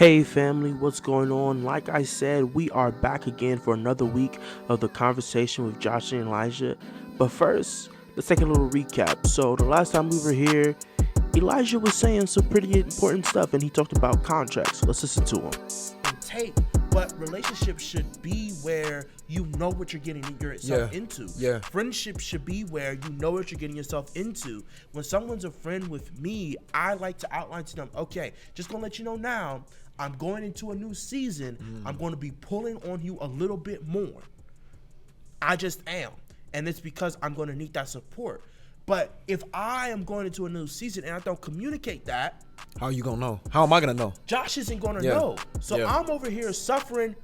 Hey family, what's going on? Like I said, we are back again for another week of the conversation with Josh and Elijah. But first, let's take a little recap. So, the last time we were here, Elijah was saying some pretty important stuff and he talked about contracts. Let's listen to him. Tape, but relationships should be where you know what you're getting yourself into. Friendship should be where you know what you're getting yourself into. When someone's a friend with me, I like to outline to them, okay, just gonna let you know now, I'm going into a new season. I'm going to be pulling on you a little bit more. I just am. And it's because I'm going to need that support. But if I am going into a new season and I don't communicate that, how are you going to know? How am I going to know? Josh isn't going to know. So I'm over here suffering,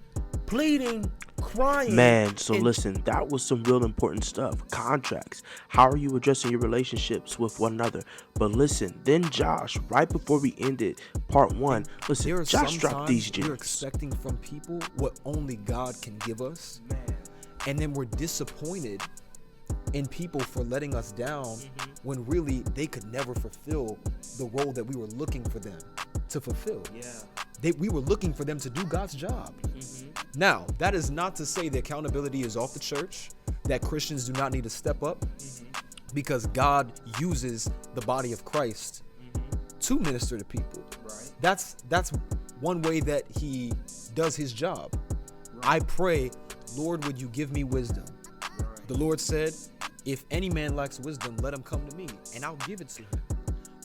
pleading, crying. Man, so listen, that was some real important stuff. Contracts. How are you addressing your relationships with one another? But listen, then Josh, right before we ended part one, listen, Josh dropped these gems. We're expecting from people what only God can give us. Man. And then we're disappointed in people for letting us down when really they could never fulfill the role that we were looking for them to fulfill. We were looking for them to do God's job. Now, that is not to say the accountability is off the church, that Christians do not need to step up, because God uses the body of Christ to minister to people. Right. That's one way that he does his job. Right. I pray, Lord, would you give me wisdom? Right. The Lord said, if any man lacks wisdom, let him come to me, and I'll give it to him.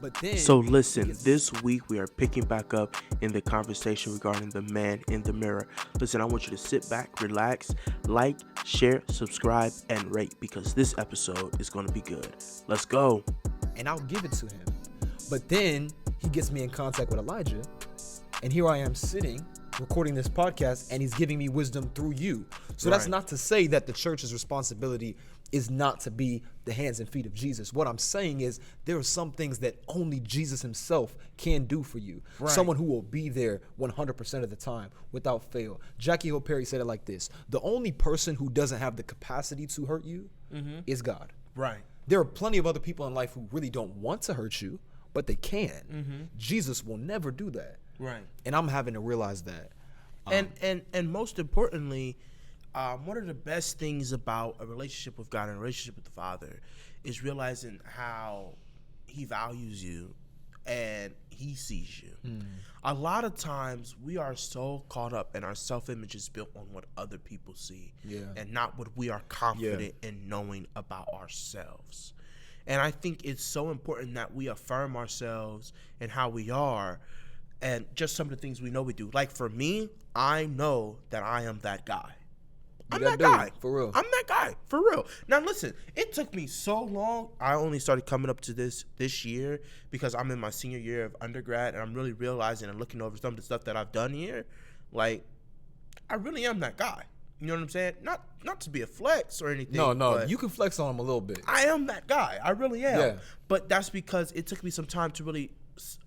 But then, so listen, this week we are picking back up in the conversation regarding the man in the mirror. Listen, I want you to sit back, relax, like, share, subscribe, and rate, because this episode is going to be good. Let's go. And I'll give it to him. But then he gets me in contact with Elijah, and here I am sitting recording this podcast, and he's giving me wisdom through you. So that's not to say that the church's responsibility is not to be the hands and feet of Jesus. What I'm saying is there are some things that only Jesus himself can do for you. Right. Someone who will be there 100% of the time without fail. Jackie Hill Perry said it like this: the only person who doesn't have the capacity to hurt you is God. Right. There are plenty of other people in life who really don't want to hurt you, but they can. Jesus will never do that. Right. And I'm having to realize that. And most importantly, one of the best things about a relationship with God and a relationship with the Father is realizing how he values you and he sees you. A lot of times we are so caught up and our self-image is built on what other people see and not what we are confident in knowing about ourselves. And I think it's so important that we affirm ourselves and how we are and just some of the things we know we do. Like for me, I know that I am that guy. I'm that guy. For real. I'm that guy. For real. Now listen, it took me so long. I only started coming up to this year because I'm in my senior year of undergrad and I'm really realizing and looking over some of the stuff that I've done here. Like, I really am that guy. You know what I'm saying? Not to be a flex or anything. No, you can flex on him a little bit. I am that guy. I really am. Yeah. But that's because it took me some time to really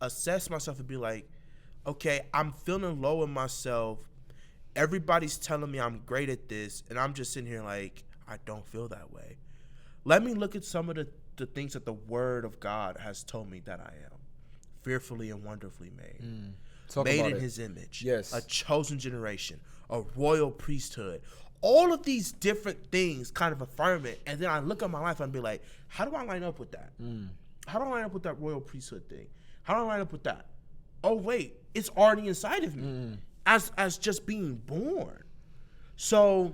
assess myself and be like, okay, I'm feeling low in myself. Everybody's telling me I'm great at this, and I'm just sitting here like, I don't feel that way. Let me look at some of the things that the Word of God has told me that I am. Fearfully and wonderfully made. Made in his image. Yes. A chosen generation. A royal priesthood. All of these different things kind of affirm it, and then I look at my life and be like, how do I line up with that? How do I line up with that royal priesthood thing? How do I line up with that? Oh, wait, it's already inside of me. As just being born. So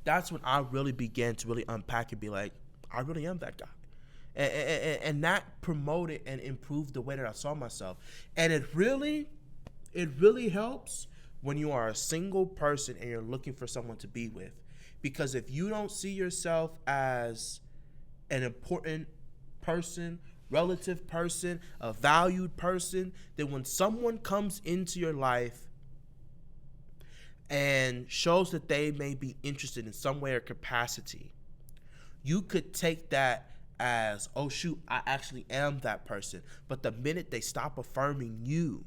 that's when I really began to really unpack and be like, I really am that guy. And that promoted and improved the way that I saw myself. And it really helps when you are a single person and you're looking for someone to be with. Because if you don't see yourself as an important person, relative person, a valued person, then when someone comes into your life and shows that they may be interested in some way or capacity, you could take that as, oh shoot, I actually am that person. But the minute they stop affirming you,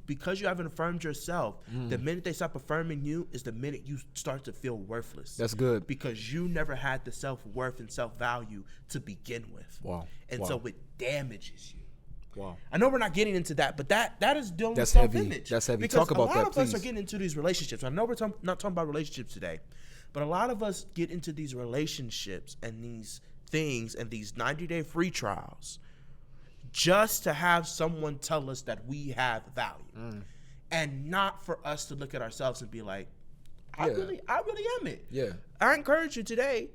because you haven't affirmed yourself, the minute they stop affirming you is the minute you start to feel worthless. That's good. Because you never had the self-worth and self-value to begin with. Wow. And so it damages you. Wow. I know we're not getting into that, but that is dealing That's with heavy. self-image. That's heavy. Because Talk about a lot that, of us please. are getting into these relationships. I know we're not talking about relationships today, but a lot of us get into these relationships and these things and these 90-day free trials just to have someone tell us that we have value, and not for us to look at ourselves and be like, I really am it. Yeah. I encourage you today,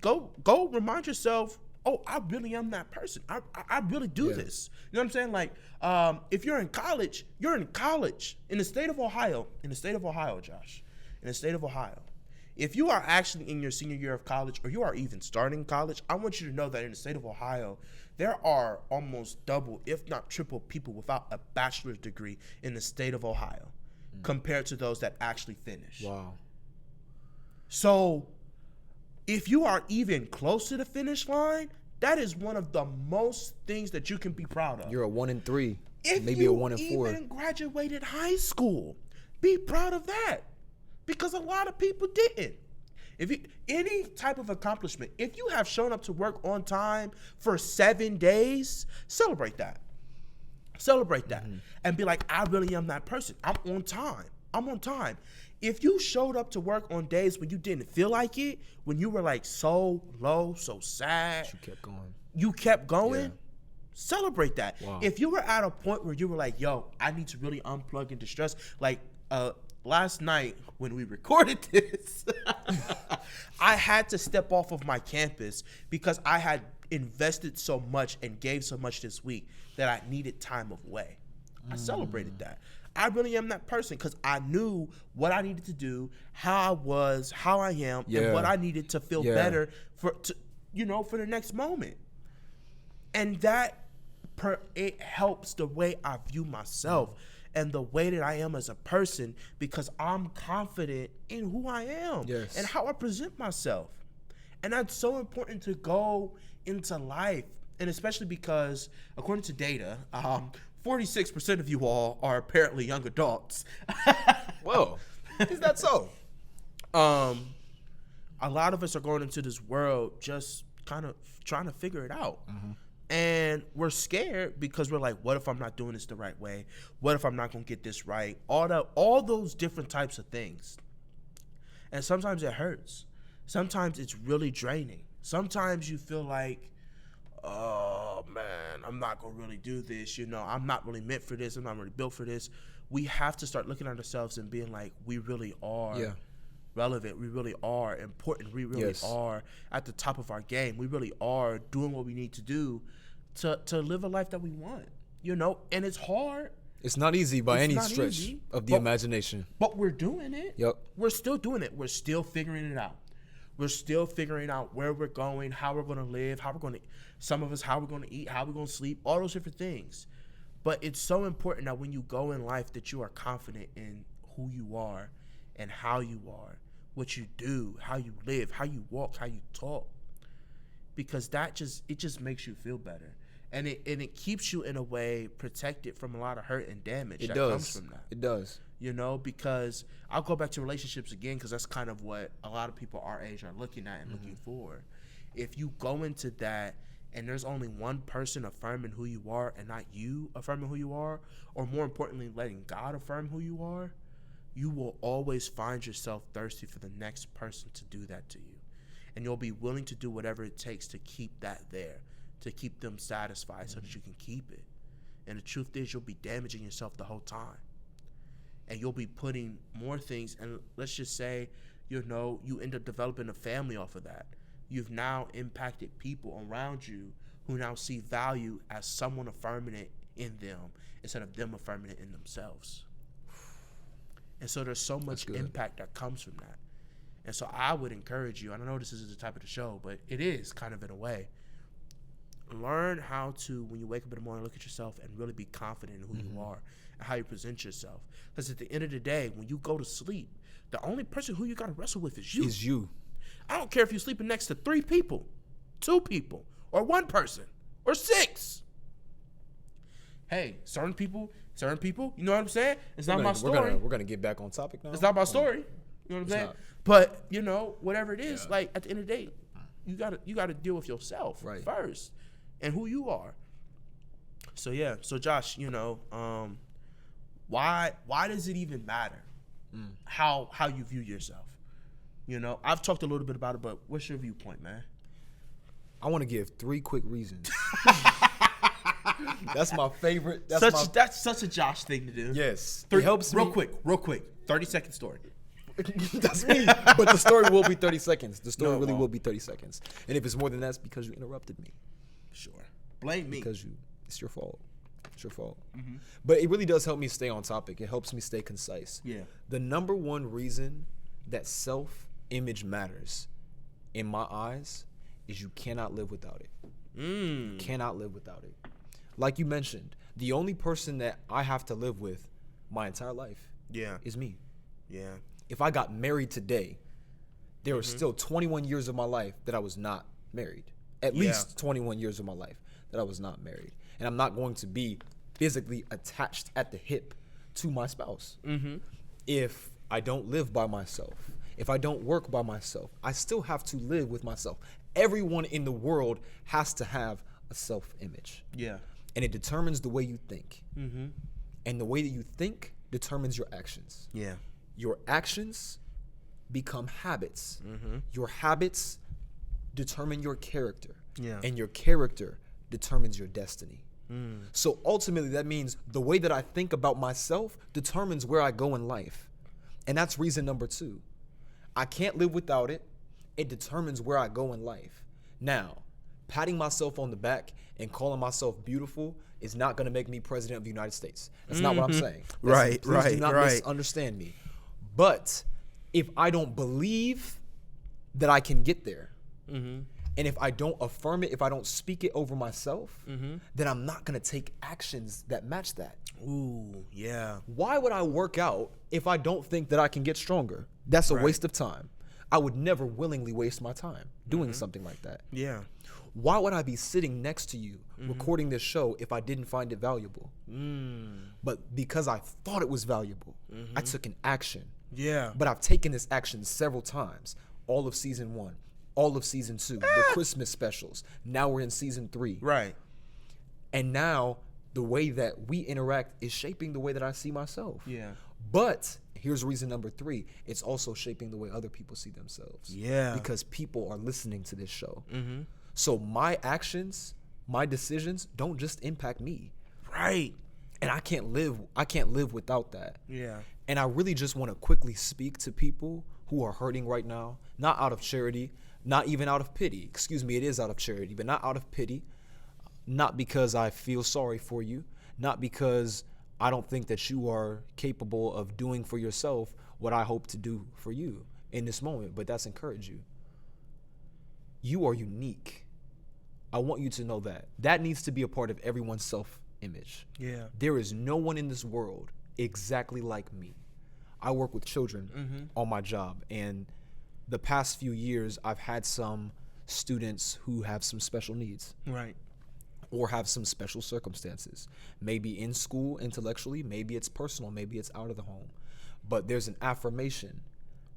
go remind yourself, oh, I really am that person. I really do this. You know what I'm saying? Like, if you're in college in the state of Ohio, Josh, in the state of Ohio. If you are actually in your senior year of college, or you are even starting college, I want you to know that in the state of Ohio, there are almost double, if not triple, people without a bachelor's degree in the state of Ohio compared to those that actually finish. Wow. So if you are even close to the finish line, that is one of the most things that you can be proud of. You're a 1 in 3, If maybe a 1 in 4. If you even graduated high school, be proud of that, because a lot of people didn't. If you, any type of accomplishment, if you have shown up to work on time for 7 days, celebrate that. And be like, I really am that person. I'm on time. If you showed up to work on days when you didn't feel like it, when you were like so low, so sad, You kept going. yeah, celebrate that. Wow. If you were at a point where you were like, yo, I need to really unplug and distress, like last night when we recorded this, I had to step off of my campus because I had invested so much and gave so much this week that I needed time away. I celebrated that. I really am that person because I knew what I needed to do, how I was, how I am, and what I needed to feel better for the next moment. And that it helps the way I view myself and the way that I am as a person, because I'm confident in who I am and how I present myself. And that's so important to go into life, and especially because according to data, 46% of you all are apparently young adults. Whoa, is that so? A lot of us are going into this world just kind of trying to figure it out. And we're scared because we're like, what if I'm not doing this the right way? What if I'm not going to get this right? All those different types of things. And sometimes it hurts. Sometimes it's really draining. Sometimes you feel like, oh man, I'm not going to really do this. I'm not really meant for this. I'm not really built for this. We have to start looking at ourselves and being like, we really are relevant. We really are important. We really are at the top of our game. We really are doing what we need to do to live a life that we want, and it's hard. It's not easy by any stretch of the imagination. But we're doing it. Yep. We're still doing it. We're still figuring it out. We're still figuring out where we're going, how we're going to live, some of us, how we're going to eat, how we're going to sleep, all those different things. But it's so important that when you go in life that you are confident in who you are and how you are, what you do, how you live, how you walk, how you talk. Because it just makes you feel better. And it keeps you in a way protected from a lot of hurt and damage comes from that. It does. Because I'll go back to relationships again, because that's kind of what a lot of people our age are looking at and looking for. If you go into that and there's only one person affirming who you are and not you affirming who you are, or more importantly, letting God affirm who you are, you will always find yourself thirsty for the next person to do that to you. And you'll be willing to do whatever it takes to keep that there, to keep them satisfied so that you can keep it. And the truth is, you'll be damaging yourself the whole time. And you'll be putting more things, and let's just say, you end up developing a family off of that. You've now impacted people around you who now see value as someone affirming it in them instead of them affirming it in themselves. And so there's so much impact that comes from that. And so I would encourage you, and I know this isn't the type of the show, but it is kind of in a way, learn how to, when you wake up in the morning, look at yourself and really be confident in who you are and how you present yourself. Because at the end of the day, when you go to sleep, the only person who you got to wrestle with is you. I don't care if you're sleeping next to 3 people, 2 people, or 1 person, or 6. Hey, certain people, you know what I'm saying? It's not my story. We're going to get back on topic now. It's not my story. You know what I'm saying? Not. But, whatever it is, like at the end of the day, you gotta deal with yourself first and who you are. So yeah, so Josh, you know, why does it even matter how you view yourself? You know, I've talked a little bit about it, but what's your viewpoint, man? I want to give 3 quick reasons. That's my favorite. That's such a Josh thing to do. Yes. It helps real me. quick. 30-second story. That's me. But the story will be 30 seconds. The story No, it really won't. will be 30 seconds. And if it's more than that, it's because you interrupted me. Sure. Blame me. Because it's your fault. It's your fault. But it really does help me stay on topic. It helps me stay concise. Yeah. The number one reason that self-image matters, in my eyes, is you cannot live without it. You cannot live without it. Like you mentioned, the only person that I have to live with my entire life is me. Yeah. If I got married today, there are still 21 years of my life that I was not married. At least 21 years of my life that I was not married. And I'm not going to be physically attached at the hip to my spouse. If I don't live by myself, if I don't work by myself, I still have to live with myself. Everyone in the world has to have a self-image. Yeah. And it determines the way you think. And the way that you think determines your actions. Yeah. Your actions become habits. Your habits determine your character. Yeah. And your character determines your destiny. So ultimately, that means the way that I think about myself determines where I go in life. And that's reason number 2. I can't live without it. It determines where I go in life. Now, patting myself on the back and calling myself beautiful is not going to make me president of the United States. That's not what I'm saying. Right, Please right, do not right. misunderstand me. But if I don't believe that I can get there, and if I don't affirm it, if I don't speak it over myself, then I'm not going to take actions that match that. Ooh, yeah. Why would I work out if I don't think that I can get stronger? That's a waste of time. I would never willingly waste my time doing something like that. Yeah. Why would I be sitting next to you recording this show if I didn't find it valuable? But because I thought it was valuable, I took an action. Yeah. But I've taken this action several times. All of season 1, all of season 2, the Christmas specials. Now we're in season 3. Right. And now the way that we interact is shaping the way that I see myself. Yeah. But here's reason number 3. It's also shaping the way other people see themselves. Yeah. Because people are listening to this show. So my actions, my decisions don't just impact me. Right. And I can't live without that. Yeah. And I really just want to quickly speak to people who are hurting right now, not out of charity, not even out of pity. Excuse me, it is out of charity, but not out of pity. Not because I feel sorry for you, not because I don't think that you are capable of doing for yourself what I hope to do for you in this moment, but that's encourage you. You are unique. I want you to know that. That needs to be a part of everyone's self-image. Yeah. There is no one in this world exactly like me. I work with children on my job, and the past few years, I've had some students who have some special needs. Right. Or have some special circumstances. Maybe in school, intellectually, maybe it's personal, maybe it's out of the home. But there's an affirmation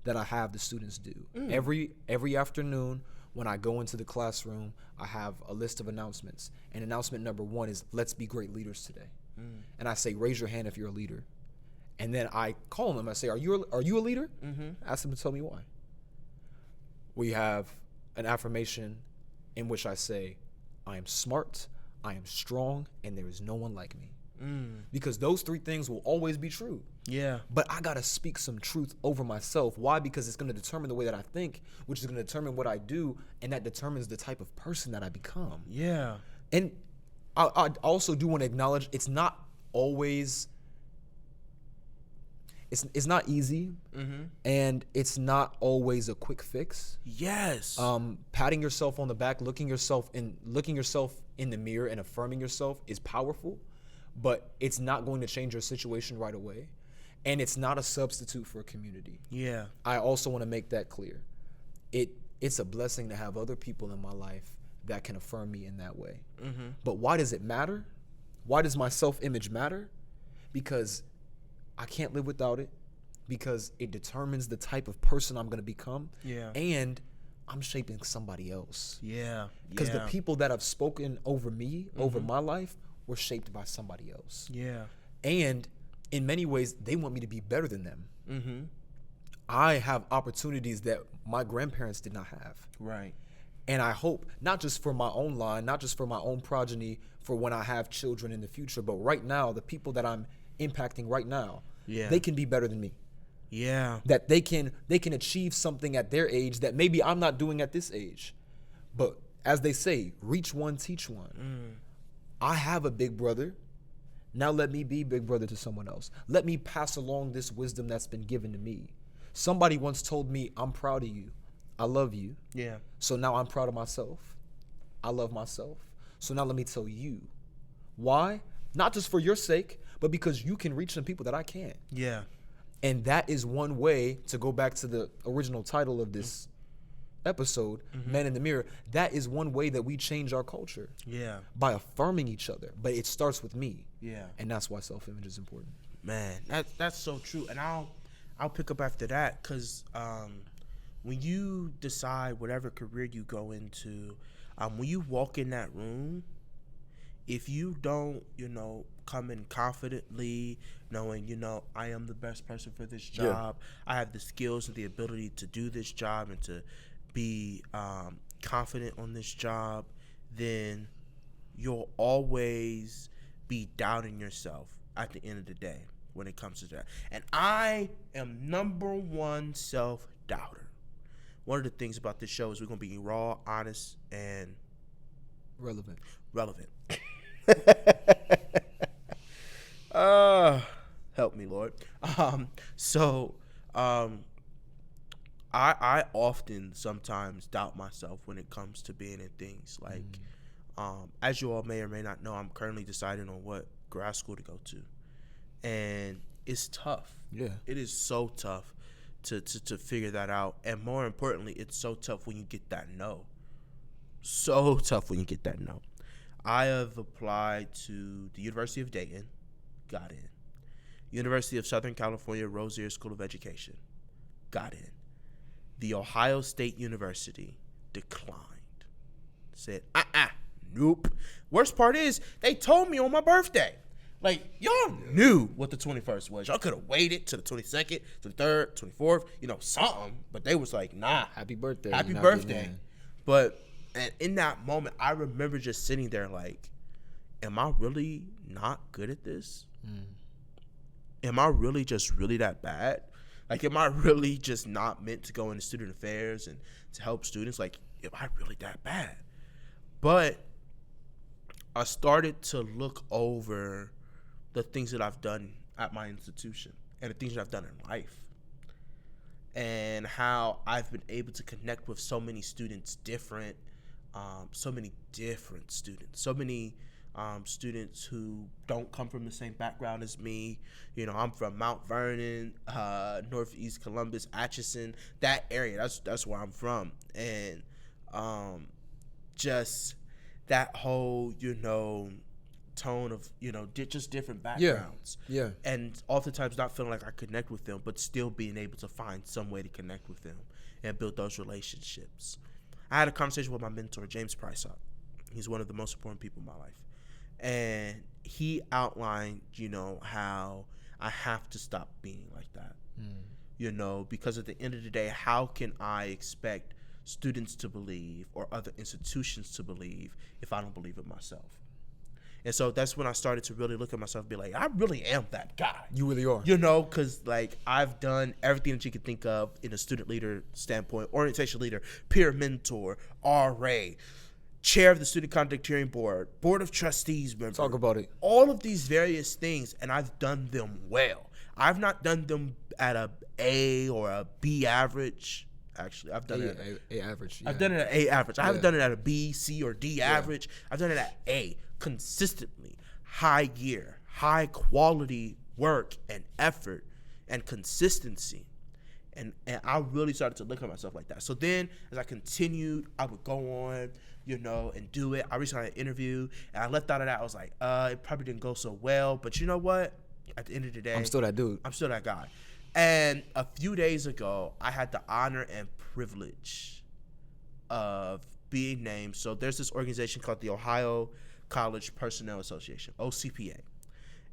that I have the students do. Every afternoon when I go into the classroom, I have a list of announcements. And announcement number 1 is, let's be great leaders today. And I say, raise your hand if you're a leader. And then I call them, I say, are you a leader? Ask them to tell me why. We have an affirmation in which I say, I am smart, I am strong, and there is no one like me. Because those 3 things will always be true. Yeah. But I got to speak some truth over myself. Why? Because it's going to determine the way that I think, which is going to determine what I do, and that determines the type of person that I become. Yeah. And I also do want to acknowledge it's not always, it's not easy, and it's not always a quick fix. Yes. Patting yourself on the back, looking yourself in the mirror and affirming yourself is powerful, but it's not going to change your situation right away, and it's not a substitute for a community. Yeah. I also want to make that clear. It's a blessing to have other people in my life that can affirm me in that way. But why does it matter? Why does my self-image matter? Because I can't live without it, because it determines the type of person I'm going to become. Yeah. And I'm shaping somebody else. Yeah. Because the people that have spoken over me, over my life, were shaped by somebody else. Yeah. And in many ways, they want me to be better than them. Mm-hmm. I have opportunities that my grandparents did not have. Right. And I hope, not just for my own line, not just for my own progeny, for when I have children in the future, but right now, the people that I'm impacting right now, Yeah. they can be better than me. Yeah. That they can achieve something at their age that maybe I'm not doing at this age. But as they say, reach one, teach one. I have a big brother. Now let me be big brother to someone else. Let me pass along this wisdom that's been given to me. Somebody once told me, I'm proud of you. I love you. Yeah. So now I'm proud of myself. I love myself. So now let me tell you. Why? Not just for your sake, but because you can reach some people that I can't. Yeah. And that is one way, to go back to the original title of this episode, Man in the Mirror, that is one way that we change our culture. Yeah. By affirming each other. But it starts with me. Yeah. And that's why self-image is important. Man, that's so true. And I'll pick up after that, because when you decide whatever career you go into, when you walk in that room, if you don't, come in confidently, knowing, I am the best person for this job, I have the skills and the ability to do this job and to be confident on this job, then you'll always be doubting yourself at the end of the day when it comes to that. And I am number one self-doubter. One of the things about this show is we're going to be raw, honest, and Relevant. Help me, Lord. I often sometimes doubt myself when it comes to being in things like, as you all may or may not know, I'm currently deciding on what grad school to go to, and it's tough. Yeah. It is so tough to figure that out, and more importantly, it's so tough when you get that no. So tough when you get that no. I have applied to the University of Dayton, got in. University of Southern California, Rosier School of Education, got in. The Ohio State University declined. Said, nope. Worst part is, they told me on my birthday. Like, y'all knew what the 21st was. Y'all could have waited to the 22nd, to the 3rd, 24th, something. But they was like, nah. Happy birthday. Happy birthday. But and in that moment, I remember just sitting there like, am I really not good at this? Am I really just really that bad? Like, am I really just not meant to go into student affairs and to help students? Like, am I really that bad? But I started to look over the things that I've done at my institution and the things that I've done in life, and how I've been able to connect with so many students, so many students who don't come from the same background as me. I'm from Mount Vernon, Northeast Columbus, Atchison, that area. That's where I'm from, and just that whole tone of just different backgrounds. Yeah. And oftentimes not feeling like I connect with them, but still being able to find some way to connect with them and build those relationships. I had a conversation with my mentor, James Priceout. He's one of the most important people in my life. And he outlined, how I have to stop being like that. Because at the end of the day, how can I expect students to believe or other institutions to believe if I don't believe it myself? And so that's when I started to really look at myself and be like, I really am that guy. You really are. Because I've done everything that you could think of in a student leader standpoint, orientation leader, peer mentor, RA, chair of the student conduct hearing board, board of trustees member. Talk about it. All of these various things, and I've done them well. I've not done them at a A or a B average. Actually, I've done it at A average. Yeah. I've done it at A average. I haven't done it at a B, C, or D average. I've done it at A, consistently, high gear, high quality work and effort and consistency. And I really started to look at myself like that. So then as I continued, I would go on, and do it. I recently had an interview, and I left out of that. I was like, it probably didn't go so well. But you know what? At the end of the day, I'm still that dude. I'm still that guy. And a few days ago, I had the honor and privilege of being named. So there's this organization called the Ohio College Personnel Association, OCPA.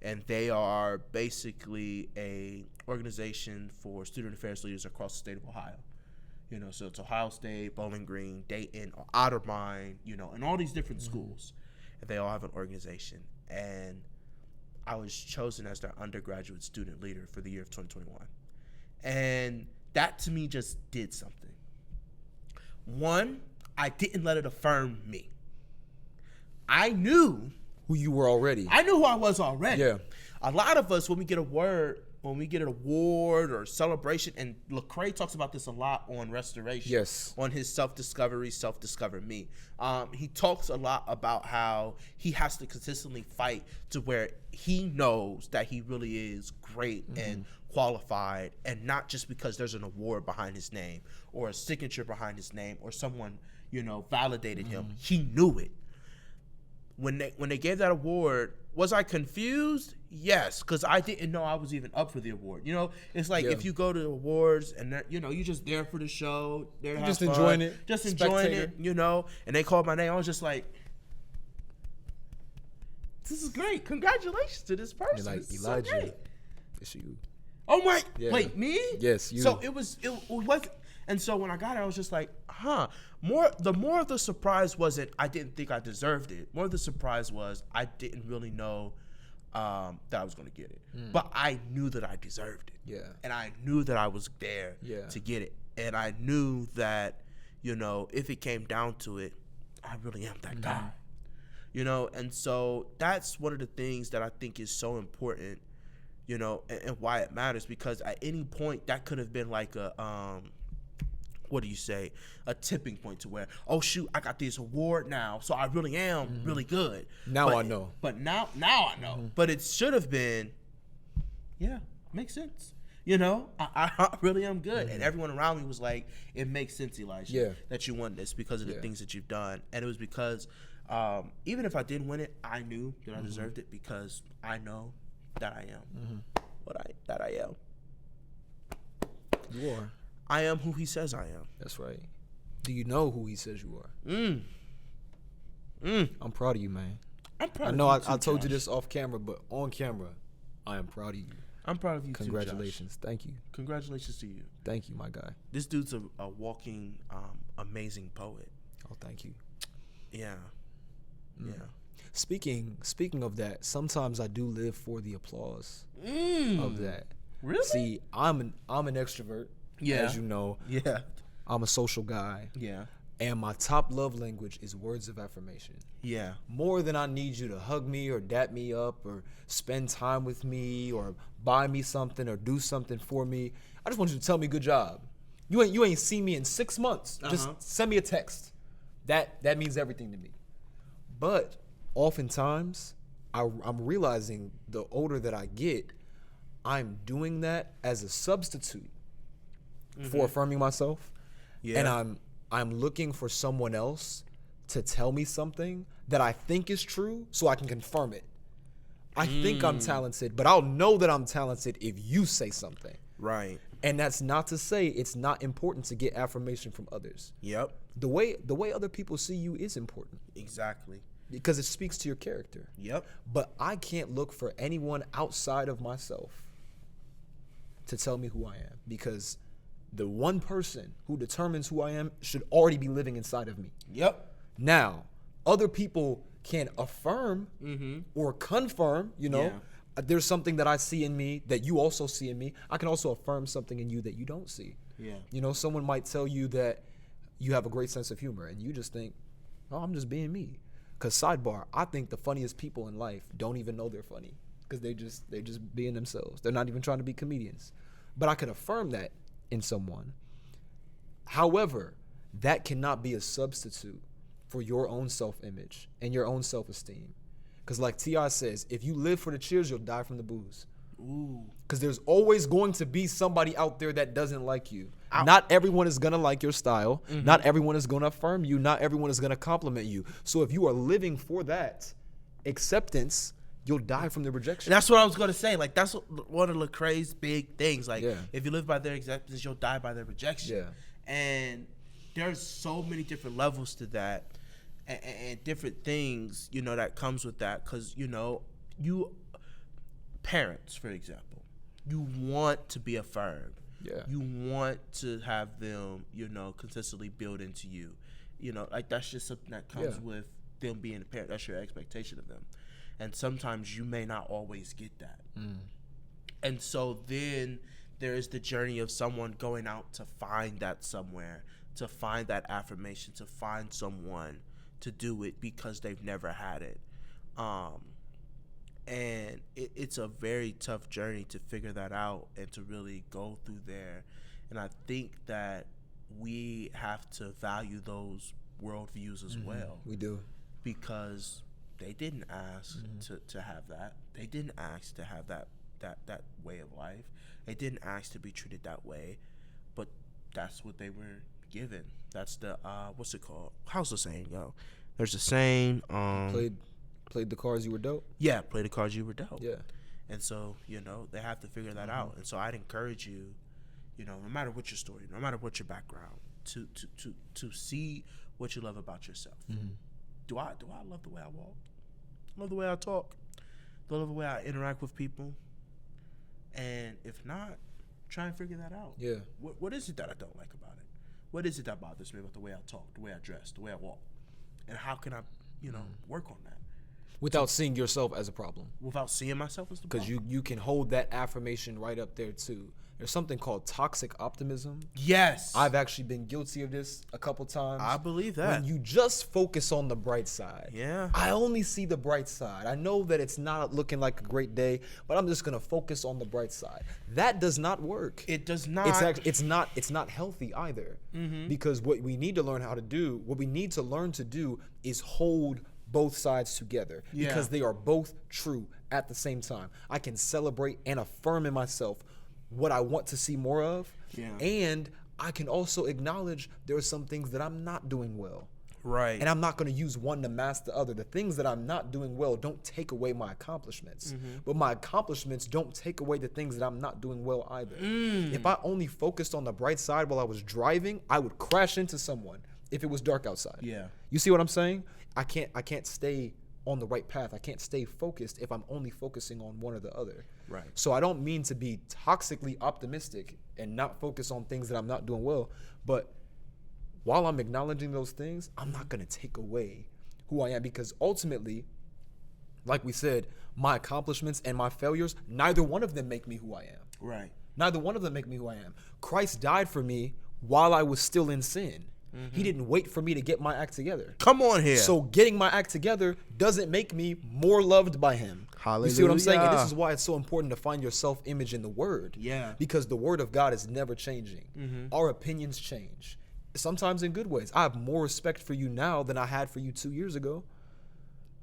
And they are basically a organization for student affairs leaders across the state of Ohio. So it's Ohio State, Bowling Green, Dayton, Otterbein, and all these different schools. And they all have an organization. And I was chosen as their undergraduate student leader for the year of 2021. And that to me just did something. One, I didn't let it affirm me. I knew Who you were already. I knew who I was already. Yeah. A lot of us, when we get an award or celebration, and Lecrae talks about this a lot on Restoration. Yes. On his self-discovery, self-discover me. He talks a lot about how he has to consistently fight to where he knows that he really is great and qualified, and not just because there's an award behind his name or a signature behind his name or someone, validated him. He knew it. When they gave that award, was I confused? Yes, because I didn't know I was even up for the award. It's like if you go to awards and you're just there for the show, there to have just fun, enjoying it, just enjoying spectator. it, and they called my name. I was just like, this is great. Congratulations to this person. You're like, This is so Elijah, great. it's you. Oh my! Yeah. Wait, me? Yes, you. So it was. And so when I got it, I was just like, The more of the surprise wasn't I didn't think I deserved it. More of the surprise was I didn't really know that I was going to get it. But I knew that I deserved it. Yeah. And I knew that I was there Yeah. to get it. And I knew that, if it came down to it, I really am that guy. And so that's one of the things that I think is so important, and why it matters, because at any point that could have been like a a tipping point to where, oh shoot, I got this award now, so I really am really good. I know. But now I know. But it should have been, makes sense. I really am good. And everyone around me was like, it makes sense, Elijah, that you won this because of the things that you've done. And it was because even if I didn't win it, I knew that I deserved it, because I know that I am that I am. You are. I am who he says I am. That's right. Do you know who he says you are? I'm proud of you, man. I'm proud I of know you I too, told you Josh. this off camera, but on camera, I am proud of you. I'm proud of you Congratulations. too, Josh. Thank you. Congratulations to you. Thank you, my guy. This dude's a walking, amazing poet. Oh, thank you. Yeah. Yeah. Speaking of that, sometimes I do live for the applause of that. Really? See, I'm an extrovert. Yeah. As you know. Yeah. I'm a social guy. Yeah. And my top love language is words of affirmation. Yeah. More than I need you to hug me or dap me up or spend time with me or buy me something or do something for me. I just want you to tell me good job. You ain't seen me in 6 months. Just send me a text. That means everything to me. But oftentimes, I'm realizing the older that I get, I'm doing that as a substitute for affirming myself. Yeah. And I'm looking for someone else to tell me something that I think is true so I can confirm it. I think I'm talented, but I'll know that I'm talented if you say something. Right. And that's not to say it's not important to get affirmation from others. Yep. The way other people see you is important Exactly. because it speaks to your character. Yep. But I can't look for anyone outside of myself to tell me who I am, because the one person who determines who I am should already be living inside of me. Yep. Now, other people can affirm or confirm, there's something that I see in me that you also see in me. I can also affirm something in you that you don't see. Yeah. Someone might tell you that you have a great sense of humor and you just think, oh, I'm just being me. Because sidebar, I think the funniest people in life don't even know they're funny because they're just being themselves. They're not even trying to be comedians. But I can affirm that in someone. However, that cannot be a substitute for your own self-image and your own self-esteem. Because like T.I. says, if you live for the cheers, you'll die from the booze. Ooh. Because there's always going to be somebody out there that doesn't like you. Not everyone is going to like your style. Not everyone is going to affirm you. Not everyone is going to compliment you. So if you are living for that acceptance, you'll die from the rejection. And that's what I was going to say. Like, that's one of Lecrae's big things. Like, Yeah. if you live by their acceptance, you'll die by their rejection. Yeah. And there's so many different levels to that. and different things, you know, that comes with that. Because, you know, you parents, for example, you want to be affirmed. Yeah. You want to have them, you know, consistently build into you. You know, like that's just something that comes with them being a parent. That's your expectation of them. And sometimes you may not always get that. And so then there is the journey of someone going out to find that somewhere, to find that affirmation, to find someone to do it because they've never had it. And it's a very tough journey to figure that out and to really go through there. And I think that we have to value those worldviews as well. We do. Because they didn't ask to have that. They didn't ask to have that way of life. They didn't ask to be treated that way. But that's what they were given. That's the, what's it called? How's the saying, yo? There's a saying. Played the cards you were dealt. Yeah, play the cards you were dealt. Yeah. And so, you know, they have to figure that out. And so I'd encourage you, you know, no matter what your story, no matter what your background, to see what you love about yourself. Do I love the way I walk? Love the way I talk? Do I love the way I interact with people? And if not, try and figure that out. Yeah. What is it that I don't like about it? What is it that bothers me about the way I talk, the way I dress, the way I walk? And how can I, you know, work on that? Without seeing yourself as a problem. Without seeing myself as the problem. Because you can hold that affirmation right up there too. There's something called toxic optimism. Yes. I've actually been guilty of this a couple times. I believe that. When you just focus on the bright side. Yeah. I only see the bright side. I know that it's not looking like a great day, but I'm just gonna focus on the bright side. That does not work. It does not. It's not healthy either. Because what we need to learn to do is hold both sides together, because they are both true at the same time. I can celebrate and affirm in myself what I want to see more of, and I can also acknowledge there are some things that I'm not doing well. Right. And I'm not going to use one to mask the other. The things that I'm not doing well don't take away my accomplishments, but my accomplishments don't take away the things that I'm not doing well either. If I only focused on the bright side while I was driving, I would crash into someone if it was dark outside. Yeah. You see what I'm saying? I can't stay on the right path. I can't stay focused if I'm only focusing on one or the other. Right. So I don't mean to be toxically optimistic and not focus on things that I'm not doing well, but while I'm acknowledging those things, I'm not going to take away who I am, because ultimately, like we said, my accomplishments and my failures, neither one of them make me who I am. Right. Neither one of them make me who I am. Christ died for me while I was still in sin. He didn't wait for me to get my act together. Come on here. So getting my act together doesn't make me more loved by him. You see what I'm saying? And this is why it's so important to find your self-image in the Word. Yeah. Because the Word of God is never changing. Our opinions change. Sometimes in good ways. I have more respect for you now than I had for you 2 years ago.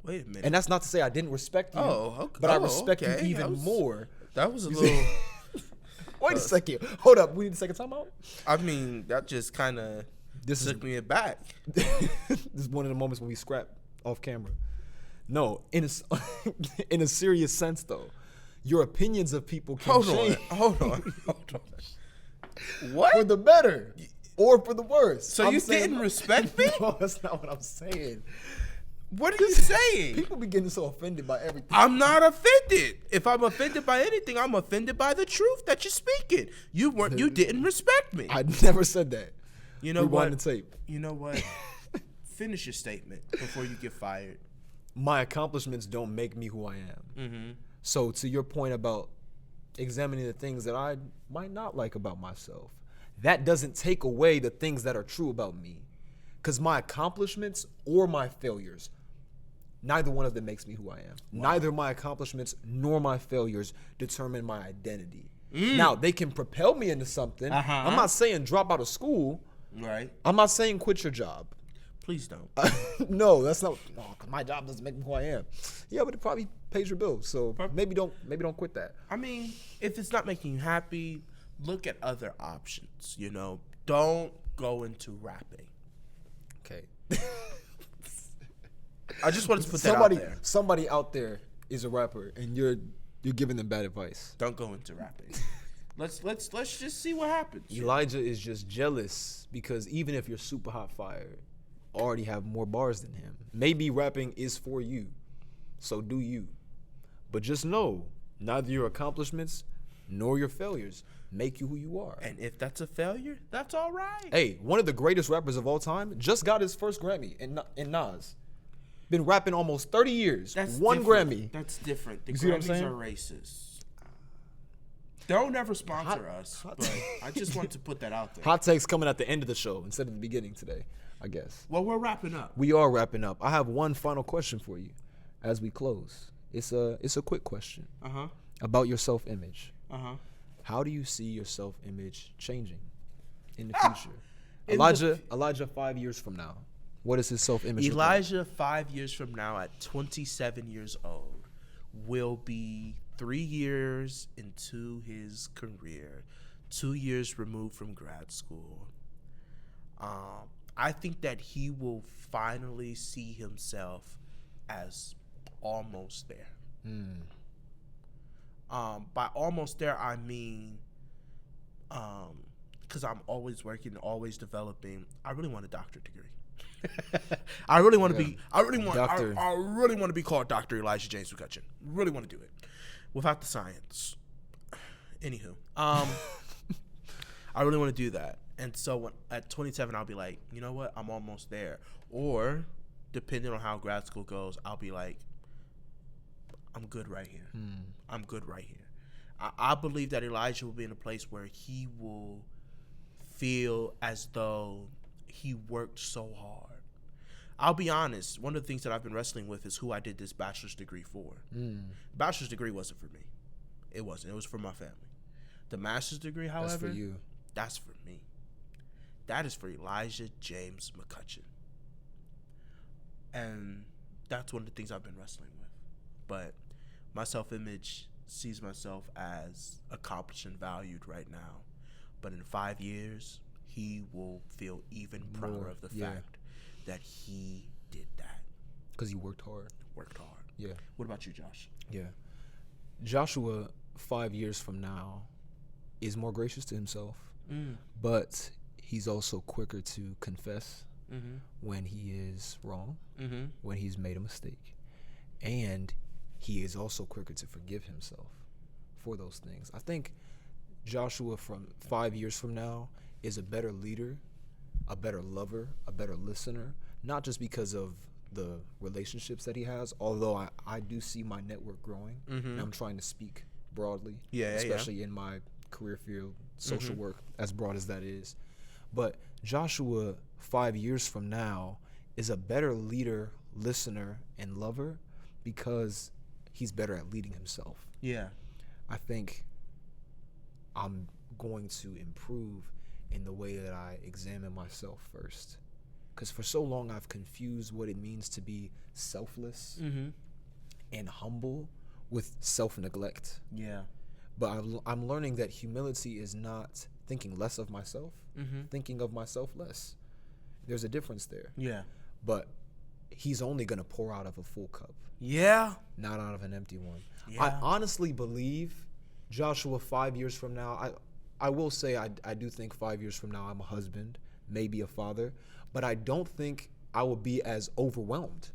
Wait a minute. And that's not to say I didn't respect you. Okay. But I respect you Okay. even more. That was a little. Wait a second. Hold up. We need a second time out? I mean, that just kind of took me aback. This is one of the moments when we scrap off camera. No, in a serious sense though, your opinions of people can change. Hold on. What? For the better or for the worse. So you didn't respect me? No, that's not what I'm saying. What are you saying? People be getting so offended by everything. I'm not offended. If I'm offended by anything, I'm offended by the truth that you're speaking. You didn't respect me. I never said that. You know Rewind what? the tape. You know what? Finish your statement before you get fired. My accomplishments don't make me who I am. So to your point about examining the things that I might not like about myself, that doesn't take away the things that are true about me. Because my accomplishments or my failures, neither one of them makes me who I am. Wow. Neither my accomplishments nor my failures determine my identity. Now, they can propel me into something. I'm not saying drop out of school. Right. I'm not saying quit your job. Please don't. No, that's not. No, 'cause my job doesn't make me who I am. Yeah, but it probably pays your bills. So maybe don't quit that. I mean, if it's not making you happy, look at other options. You know, don't go into rapping. Okay. I just wanted to put that out there. Somebody out there is a rapper, and you're giving them bad advice. Don't go into rapping. Let's just see what happens. Elijah is just jealous because even if you're super hot fire, already have more bars than him. Maybe rapping is for you, so do you. But just know, neither your accomplishments nor your failures make you who you are. And if that's a failure, that's all right. Hey, one of the greatest rappers of all time just got his first Grammy in Nas. Been rapping almost 30 years. That's one different. Grammy. That's different. The You see what I'm Grammys saying? are racist. They'll never sponsor us, but I just want to put that out there. Hot takes coming at the end of the show instead of the beginning today, I guess. Well, we're wrapping up. We are wrapping up. I have one final question for you as we close. It's a quick question Uh-huh. about your self-image. Uh-huh. How do you see your self-image changing in the Ah! future? Elijah 5 years from now. What is his self-image? look like? Elijah, 5 years from now, at 27 years old, will be 3 years into his career, 2 years removed from grad school. I think that he will finally see himself as almost there. By almost there, I mean, because I'm always working, always developing. I really want a doctorate degree. I really want to be. I really want. Doctor. I really want to be called Dr. Elijah James McCutcheon. Really want to do it without the science. Anywho, I really want to do that. And so at 27, I'll be like, you know what? I'm almost there. Or depending on how grad school goes, I'll be like, I'm good right here. I'm good right here. I believe that Elijah will be in a place where he will feel as though he worked so hard. I'll be honest. One of the things that I've been wrestling with is who I did this bachelor's degree for. Bachelor's degree wasn't for me. It wasn't. It was for my family. The master's degree, however, That's for you. that's for me. That is for Elijah James McCutcheon. And that's one of the things I've been wrestling with. But my self-image sees myself as accomplished and valued right now. But in 5 years, he will feel even prouder More, of the yeah. fact that he did that. Because you worked hard. Worked hard. Yeah. What about you, Josh? Yeah. Joshua, 5 years from now, is more gracious to himself, but he's also quicker to confess when he is wrong, when he's made a mistake. And he is also quicker to forgive himself for those things. I think Joshua from 5 years from now is a better leader, a better lover, a better listener, not just because of the relationships that he has, although I do see my network growing, and I'm trying to speak broadly, especially in my career field, social work, as broad as that is. But Joshua, 5 years from now, is a better leader, listener, and lover because he's better at leading himself. Yeah. I think I'm going to improve in the way that I examine myself first. Because for so long, I've confused what it means to be selfless and humble with self-neglect. Yeah. But I'm learning that humility is not thinking less of myself, thinking of myself less. There's a difference there. Yeah. But he's only going to pour out of a full cup, Yeah. not out of an empty one. Yeah. I honestly believe Joshua 5 years from now, I will say I do think 5 years from now I'm a husband, maybe a father, but I don't think I will be as overwhelmed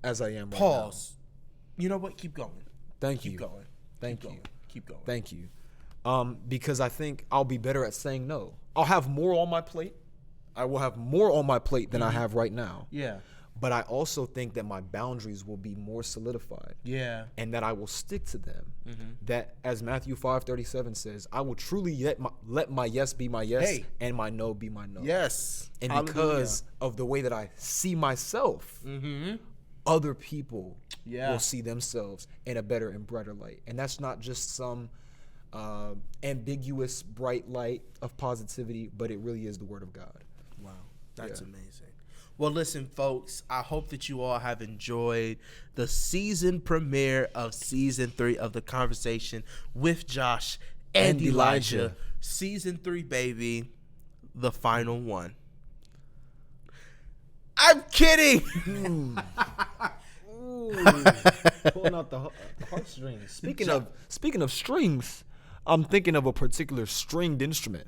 as I am right now. Pause. You know what? Keep going. Thank Keep you. going. Thank Keep you. going. Keep going. Thank you. Because I think I'll be better at saying no. I'll have more on my plate. I will have more on my plate than I have right now. Yeah. But I also think that my boundaries will be more solidified. Yeah. And that I will stick to them. That, as Matthew 5:37 says, I will truly let my yes be my yes Hey. and my no be my no. Yes. And Hallelujah. because of the way that I see myself, other people Yeah. will see themselves in a better and brighter light. And that's not just some ambiguous bright light of positivity, but it really is the word of God. Wow. That's Yeah. amazing. Well, listen, folks, I hope that you all have enjoyed the season premiere of season 3 of The Conversation with Josh and And Elijah. Elijah. Season 3, baby. The final one. I'm kidding. Pulling out the heartstrings. Speaking of strings, I'm thinking of a particular stringed instrument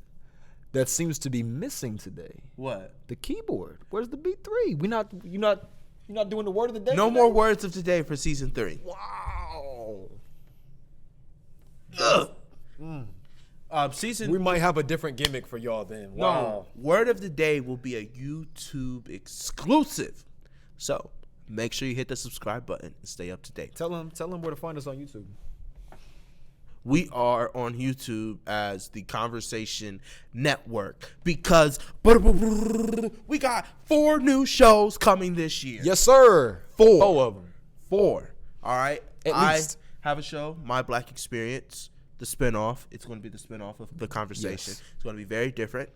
that seems to be missing today. What? The keyboard. Where's the beat 3? You're not doing the word of the day. No today? more words of today for season 3. Wow. Season. We might have a different gimmick for y'all then. No, Wow. word of the day will be a YouTube exclusive. So make sure you hit the subscribe button and stay up to date. Tell them where to find us on YouTube. We are on YouTube as the Conversation Network because we got 4 new shows coming this year. Yes, sir. 4. 4 of them. 4. All right. At I least. have a show, My Black Experience, the spinoff. It's going to be the spinoff of The Conversation. Yes. It's going to be very different.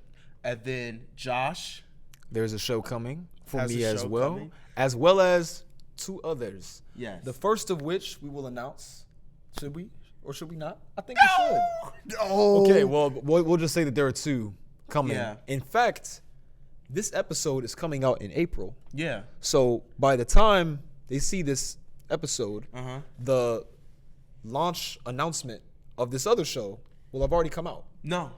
And then Josh. There's a show coming for Has me a as show well, coming. as well as 2 others. Yes. The first of which we will announce. Should we or should we not? I think we should. No. Okay, well, we'll just say that there are 2 coming. Yeah. In fact, this episode is coming out in April. Yeah. So by the time they see this episode, Uh-huh. the launch announcement of this other show will have already come out. No.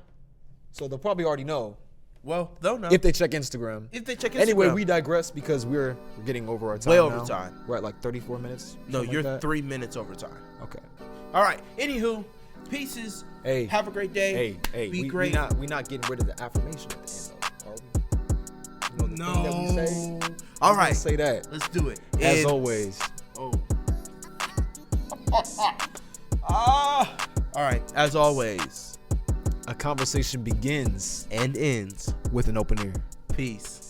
So they'll probably already know Well, they'll know. if they check Instagram. If they check Instagram. Anyway, we digress because we're getting over our time. Way over now. time. We're at like 34 minutes. No, something you're like that. 3 minutes over time. Okay. All right. Anywho, pieces. Hey. Have a great day. Hey, Be we great. not getting rid of the affirmation at the end, though, are we? You know the thing that we say? All We're gonna right. say that. Let's do it. As And- always. Oh. All right. As always, A conversation begins and ends. with an open ear. Peace.